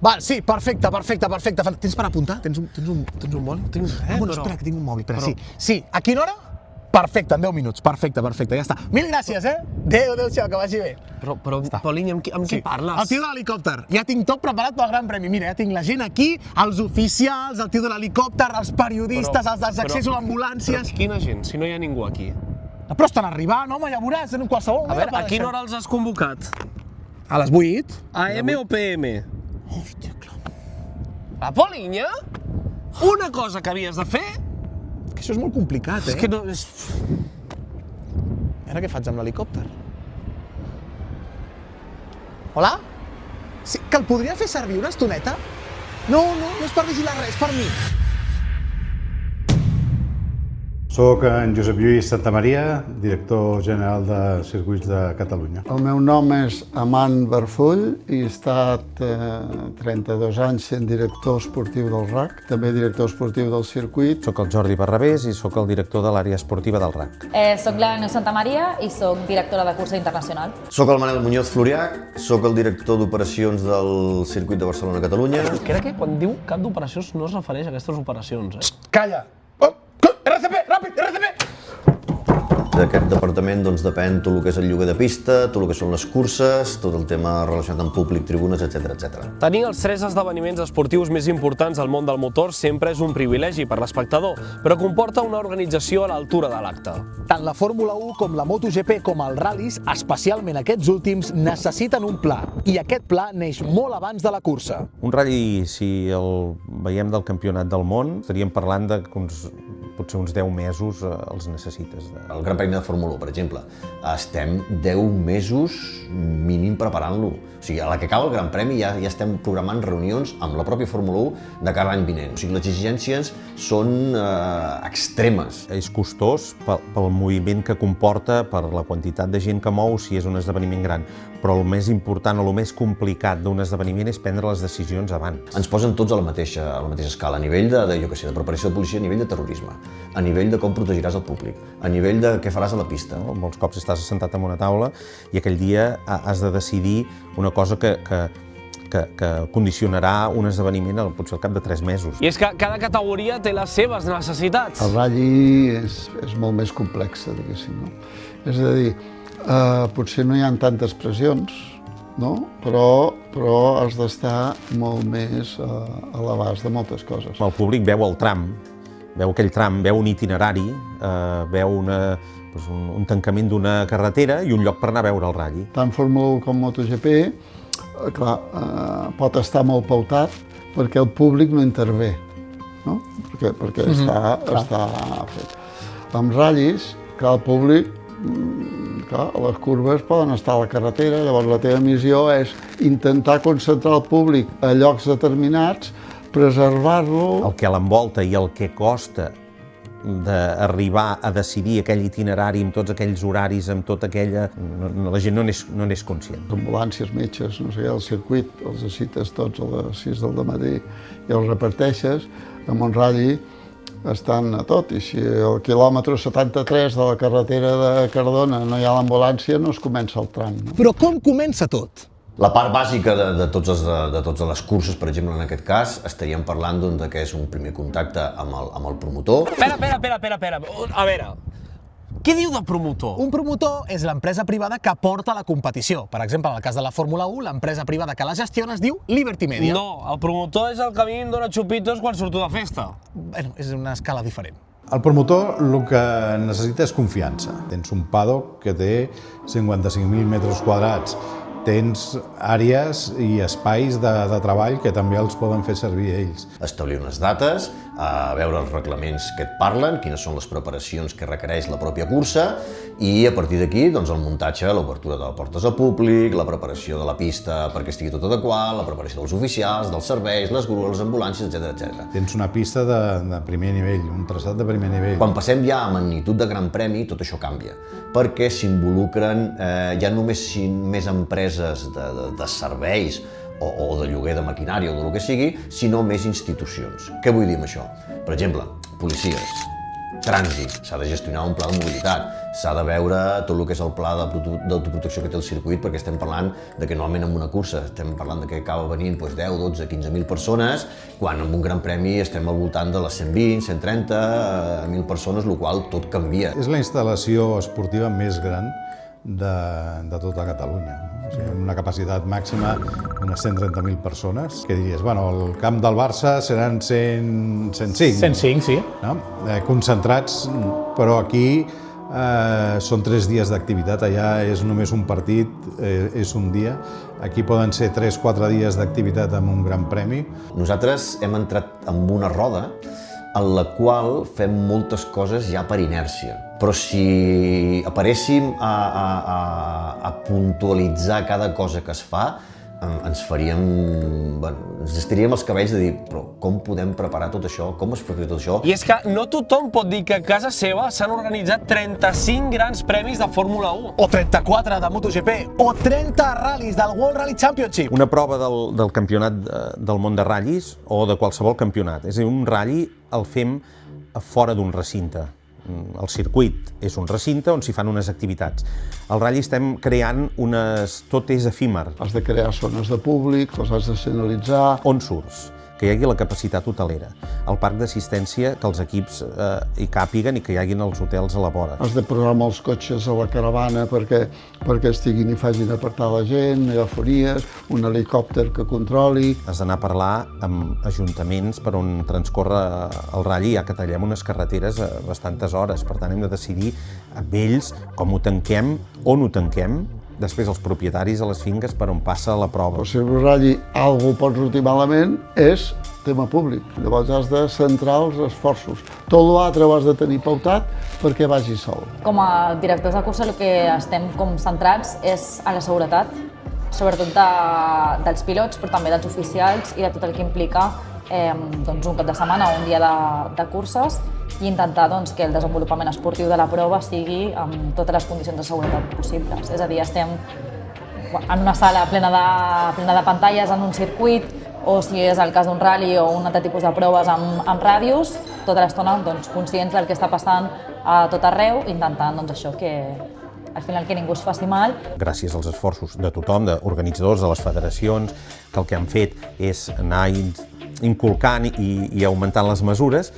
Val, sí, perfecte. Tens per apuntar? Tens un boli? Bueno, espera, que tinc un mòbil. Sí, a quina hora? Perfecte, en 10 minuts. Perfecte, ja està. Mil gràcies, eh? Adéu, xau, que vagi bé. Però Paulín, amb qui parles? El tio de l'helicòpter. Ja tinc tot preparat pel Gran Premi. Mira, ja tinc la gent aquí, els oficials, el tio de l'helicòpter, els periodistes, els dels accessos a ambulàncies... Però quina gent, si no hi ha ningú aquí? Però estan arribant, home, ja veuràs, en qualsevol moment. A veure, a quina hora els has convocat? A les 8. AM o PM? Hòstia, clar. La Polinya? Una cosa que havies de fer? Que això és molt complicat, eh? És que no... I ara què faig amb l'helicòpter? Hola? Sí, que el podria fer servir una estoneta? No és per vigilar res, és per mi. Soc en Josep Lluís Santamaria, director general de Circuits de Catalunya. El meu nom és Aman Barfull i he estat 32 anys sent director esportiu del RAC, també director esportiu del circuit. Soc el Jordi Barrabés i soc el director de l'àrea esportiva del RAC. Soc la Neus Santamaria i soc directora de cursa internacional. Soc el Manel Muñoz Floriac, soc el director d'operacions del circuit de Barcelona-Catalunya. Crec que quan diu cap d'operacions no es refereix a aquestes operacions, eh? Calla! RCP, ràpid, RCP! D'aquest departament doncs, depèn tot el que és el lloguer de pista, tot el que són les curses, tot el tema relacionat amb públic, tribunes, etc. Tenir els 3 esdeveniments esportius més importants al món del motor sempre és un privilegi per l'espectador, però comporta una organització a l'altura de l'acte. Tant la Fórmula 1 com la MotoGP com els ral·lis, especialment aquests últims, necessiten un pla, i aquest pla neix molt abans de la cursa. Un ral·li, si el veiem del campionat del món, estaríem parlant de potser uns 10 mesos els necessites. El Gran Premi de Fórmula 1, per exemple, estem 10 mesos mínim preparant-lo. O sigui, a la que acaba el Gran Premi ja estem programant reunions amb la pròpia Fórmula 1 de cara a l'any vinent. O sigui, les exigències són extremes. És costós pel moviment que comporta, per la quantitat de gent que mou, si és un esdeveniment gran, però el més important o el més complicat d'un esdeveniment és prendre les decisions abans. Ens posen tots a la mateixa escala, a nivell de preparació de policia, a nivell de terrorisme, a nivell de com protegiràs el públic, a nivell de què faràs a la pista. Molts cops estàs assentat en una taula i aquell dia has de decidir una cosa que condicionarà un esdeveniment potser al cap de 3 mesos. I és que cada categoria té les seves necessitats. El ral·li és molt més complex, diguéssim, no? És a dir, potser no hi ha tantes pressions, no? Però has d'estar molt més a l'abast de moltes coses. El públic veu el tram, veu aquell tram, veu un itinerari, veu un tancament d'una carretera i un lloc per anar a veure el ral·li. Tant Fórmula 1 com MotoGP, clar, pot estar molt pautat perquè el públic no intervé, no? Perquè està fet. Amb ral·lis, clar, el públic, les curves poden estar a la carretera, llavors la teva missió és intentar concentrar el públic a llocs determinats, preservar-lo. El que l'envolta i el que costa d'arribar a decidir aquell itinerari amb tots aquells horaris, amb tota aquella... La gent no n'és conscient. Ambulàncies, metges, no sé, el circuit, els cites tots a les 6 del dematí i els reparteixes, amb un ral·li estan a tot, i si al quilòmetre 73 de la carretera de Cardona no hi ha l'ambulància, no es comença el tram. No? Però com comença tot? La part bàsica de totes les curses, per exemple, en aquest cas, estaríem parlant de què és un primer contacte amb el promotor. Espera. A veure, què diu de promotor? Un promotor és l'empresa privada que porta la competició. Per exemple, en el cas de la Fórmula 1, l'empresa privada que la gestiona es diu Liberty Media. No, el promotor és el que a mi em dona xupitos quan surto de festa. Bueno, és una escala diferent. El promotor el que necessita és confiança. Tens un paddock que té 55.000 metres quadrats. Tens àrees i espais de treball que també els poden fer servir ells. Establir unes dates, veure els reglaments que et parlen, quines són les preparacions que requereix la pròpia cursa i a partir d'aquí el muntatge, l'obertura de portes al públic, la preparació de la pista perquè estigui tot adequat, la preparació dels oficials, dels serveis, les grues, les ambulàncies, etc. Tens una pista de primer nivell, un traçat de primer nivell. Quan passem ja a magnitud de Gran Premi, tot això canvia, perquè s'involucren ja només més empreses de serveis o de lloguer de maquinària o del que sigui, sinó més institucions. Què vull dir amb això? Per exemple, policies, trànsit, s'ha de gestionar un pla de mobilitat, s'ha de veure tot el que és el pla d'autoprotecció que té el circuit, perquè estem parlant de que normalment en una cursa estem parlant de que acaba venint 10, 12, 15.000 persones, quan en un gran premi estem al voltant de les 120, 130, 1.000 persones, el qual tot canvia. És la instal·lació esportiva més gran de tota Catalunya. O sigui, amb una capacitat màxima d'unes 130.000 persones. Què diries? Bueno, el camp del Barça seran 105. 105, sí. No? Concentrats, però aquí són 3 dies d'activitat, allà és només un partit, és un dia. Aquí poden ser 3-4 dies d'activitat amb un gran premi. Nosaltres hem entrat en una roda en la qual fem moltes coses ja per inèrcia. Però si aparéssim a puntualitzar cada cosa que es fa, ens estaríem els cabells de dir però com podem preparar tot això, com es pot fer tot això? I és que no tothom pot dir que a casa seva s'han organitzat 35 grans premis de Fórmula 1. O 34 de MotoGP, o 30 ral·lis del World Rally Championship. Una prova del campionat del món de ratllis o de qualsevol campionat. És a dir, un ratll el fem fora d'un recinte. El circuit és un recinte on s'hi fan unes activitats. Al ratll estem creant tot és efímer. Has de crear zones de públic, les has de senyalitzar. On surts? Que hi hagi la capacitat hotelera, el parc d'assistència, que els equips hi càpiguen i que hi haguin els hotels a la vora. Has de posar molts cotxes a la caravana perquè estiguin i facin apartar la gent, megafonies, un helicòpter que controli. Has d'anar a parlar amb ajuntaments per on transcorre el ratll, ja que tallem unes carreteres a bastantes hores. Per tant, hem de decidir amb ells com ho tanquem, on ho tanquem, després els propietaris de les finques per on passa la prova. Si el ratll algú pot sortir malament, és tema públic. Llavors has de centrar els esforços. Tot l'altre ho has de tenir pautat perquè vagi sol. Com a directors de cursa el que estem com centrats és a la seguretat, sobretot dels pilots, però també dels oficials i de tot el que implica un cap de setmana o un dia de curses i intentar que el desenvolupament esportiu de la prova sigui amb totes les condicions de seguretat possibles. És a dir, estem en una sala plena de pantalles en un circuit, o si és el cas d'un rally o un altre tipus de proves amb ràdios, tota l'estona conscients del que està passant a tot arreu, intentant això que al final que ningú es faci mal. Gràcies als esforços de tothom, d'organitzadors, de les federacions, que el que han fet és anar inculcant i augmentant les mesures.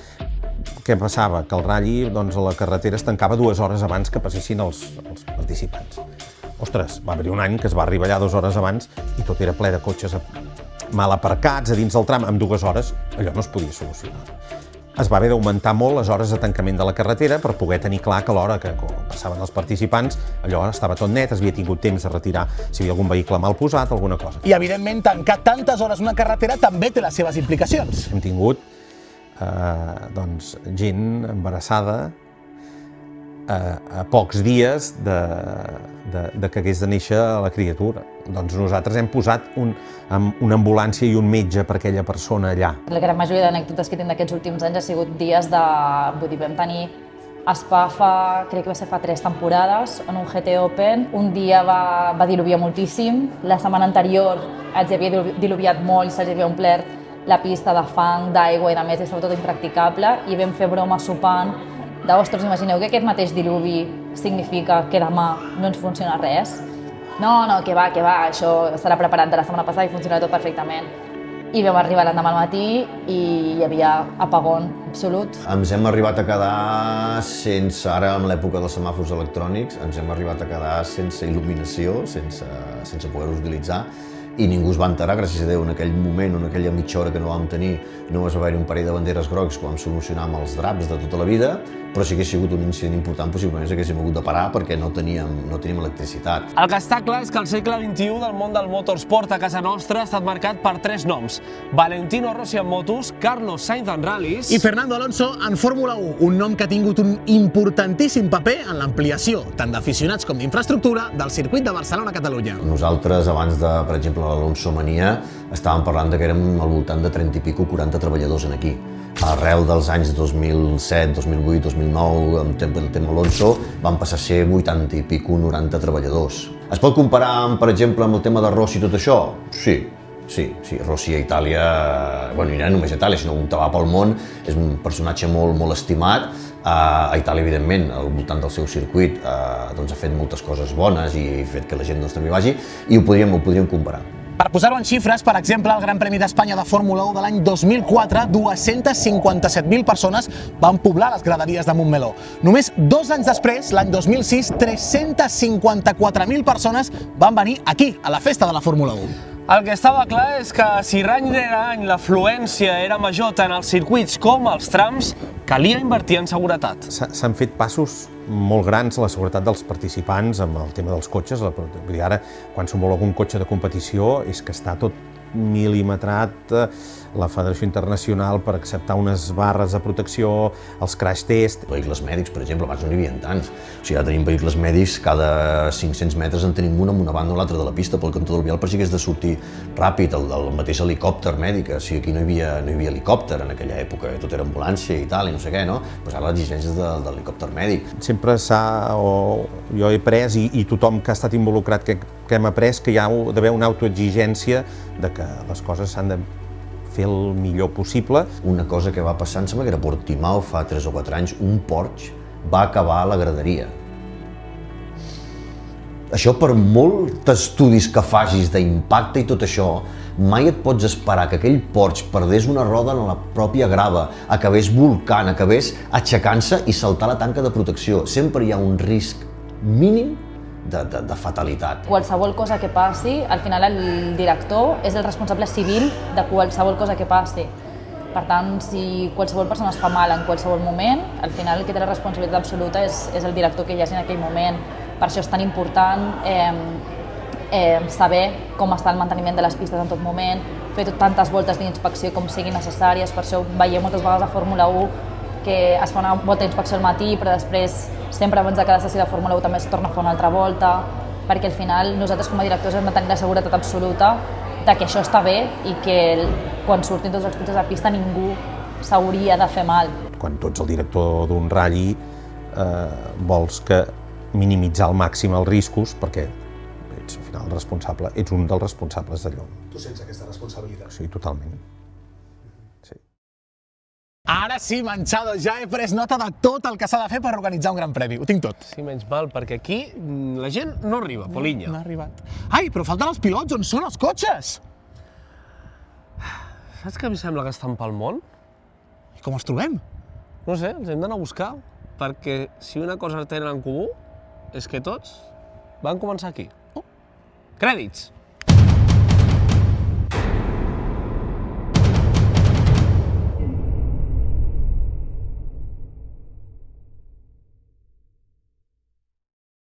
Què passava? Que el ratll a la carretera es tancava 2 hores abans que passessin els participants. Ostres, va haver-hi un any que es va arribar allà 2 hores abans i tot era ple de cotxes mal aparcats a dins del tram. En 2 hores allò no es podia solucionar. Es va haver d'augmentar molt les hores de tancament de la carretera per poder tenir clar que a l'hora que passaven els participants allò estava tot net, es havia tingut temps de retirar si hi havia algun vehicle mal posat, alguna cosa. I evidentment tancar tantes hores una carretera també té les seves implicacions. Hem tingut gent embarassada a pocs dies de que hagués de néixer la criatura. Doncs nosaltres hem posat una ambulància i un metge per aquella persona allà. La gran majoria d'anècdotes que tinc d'aquests últims anys ha sigut dies vam tenir a Spa crec que va ser fa 3 temporades, en un GT Open. Un dia va diluviar moltíssim, la setmana anterior els havia diluviat molt i se'ls havia omplert la pista de fang, d'aigua i de més, i estava tot impracticable, i vam fer broma sopant ostres, imagineu que aquest mateix diluvi significa que demà no ens funciona res? No, que va, això estarà preparat de la setmana passada i funcionarà tot perfectament. I vam arribar l'endemà al matí i hi havia apagón absolut. Ens hem arribat a quedar sense, ara en l'època dels semàfors electrònics, ens hem arribat a quedar sense il·luminació, sense poder-los utilitzar, i ningú es va enterar, gràcies a Déu, en aquell moment o en aquella mitja hora que no vam tenir, només va haver-hi un parell de banderes grocs que vam solucionar amb els draps de tota la vida, però si hagués sigut un incident important, possiblement haguéssim hagut de parar perquè no teníem electricitat. El que està clar és que el segle XXI del món del motorsport a casa nostra ha estat marcat per 3 noms: Valentino Rossi en motos, Carlos Sainz en ral·lis i Fernando Alonso en Fórmula 1, un nom que ha tingut un importantíssim paper en l'ampliació, tant d'aficionats com d'infraestructura, del circuit de Barcelona-Catalunya. Nosaltres, abans de, per exemple, l'Alonso Mania, estàvem parlant que érem al voltant de 30 i pico, 40 treballadors aquí. Arrel dels anys 2007, 2008, 2009, amb el tema Alonso, van passar a ser 80 i pico, 90 treballadors. Es pot comparar, per exemple, amb el tema de Rossi i tot això? Sí, Sí, Rossi a Itàlia, bueno, i no només a Itàlia, sinó on va pel món, és un personatge molt estimat. A Itàlia, evidentment, al voltant del seu circuit, doncs ha fet moltes coses bones i ha fet que la gent doncs, també vagi, i ho podríem comparar. Per posar-ho en xifres, per exemple, el Gran Premi d'Espanya de Fórmula 1 de l'any 2004, 257.000 persones van poblar les graderies de Montmeló. Només 2 anys després, l'any 2006, 354.000 persones van venir aquí, a la festa de la Fórmula 1. El que estava clar és que si any rere any l'afluència era major tant als circuits com als trams, calia invertir en seguretat. S'han fet passos molt grans a la seguretat dels participants amb el tema dels cotxes. Ara, quan s'homologa algun cotxe de competició, és que està tot mil·limetrat, la Federació Internacional per acceptar unes barres de protecció, els crash test. Vehicles mèdics, per exemple, abans no n'hi havia tants. O sigui, ara tenim vehicles mèdics, cada 500 metres en tenim un amb una banda o l'altra de la pista, pel cantó del vial, per si hagués de sortir ràpid, el mateix helicòpter mèdic. O sigui, aquí no hi havia helicòpter en aquella època, tot era ambulància i tal, i no sé què, no? Doncs ara l'exigència és de l'helicòpter mèdic. Sempre jo he après, i tothom que ha estat involucrat, que hem après, que hi ha d'haver una autoexigència de que les coses s'han de fer el millor possible. Una cosa que va passar, em sembla que era a Portimao fa 3 o 4 anys, un Porsche va acabar a la graderia. Això, per molts estudis que facis d'impacte i tot això, mai et pots esperar que aquell Porsche perdés una roda en la pròpia grava, acabés volcant, acabés aixecant-se i saltar la tanca de protecció. Sempre hi ha un risc mínim de fatalitat. Qualsevol cosa que passi, al final el director és el responsable civil de qualsevol cosa que passi. Per tant, si qualsevol persona es fa mal en qualsevol moment, al final el que té la responsabilitat absoluta és el director que hi hagi en aquell moment. Per això és tan important saber com està el manteniment de les pistes en tot moment, fer tantes voltes d'inspecció com siguin necessàries. Per això veiem moltes vegades a Fórmula 1 que es fa una volta d'inspecció al matí, però després, sempre abans de cada sessió de Fórmula 1 també es torna a fer una altra volta, perquè al final nosaltres com a directors hem de tenir la seguretat absoluta de que això està bé i que quan surtin tots els cotxes a pista ningú s'hauria de fer mal. Quan tu ets el director d'un rally, vols minimitzar al màxim els riscos, perquè ets al final responsable, ets un dels responsables d'allò. Tu sents aquesta responsabilitat? Sí, totalment. Sí. Ara sí, Manchado, ja he pres nota de tot el que s'ha de fer per organitzar un gran premi. Ho tinc tot. Sí, menys mal, perquè aquí la gent no arriba, Polinya. No ha arribat. Ai, però falten els pilots, on són els cotxes? Saps que em sembla que estan pel món? I com els trobem? No sé, els hem d'anar a buscar, perquè si una cosa tenen en comú és que tots van començar aquí. Crèdits!